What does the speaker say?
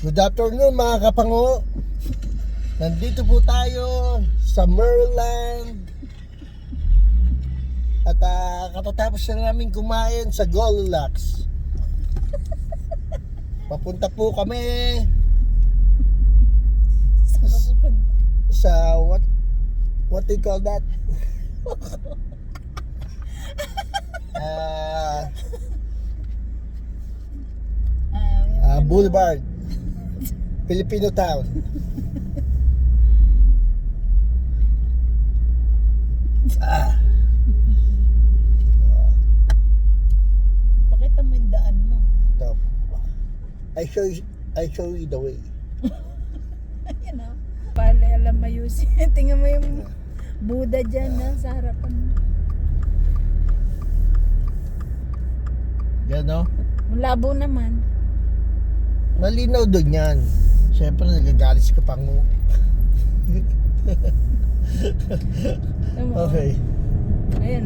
Good afternoon mga kapango. Nandito po tayo sa Maryland. At katatapos na namin kumain sa Goldilocks. Papunta po kami sa what do you call that? Boulevard, Filipino Town. Pakita mo yung daan mo. Top. I show you the way. Ayan o. Para alam mayusin. Tingnan mo yung Buddha dyan sa harapan mo. Yan no? Ang labo naman. Malinaw doon yan. Siyempre nagagalis ka pang Tama. okay. Ayan.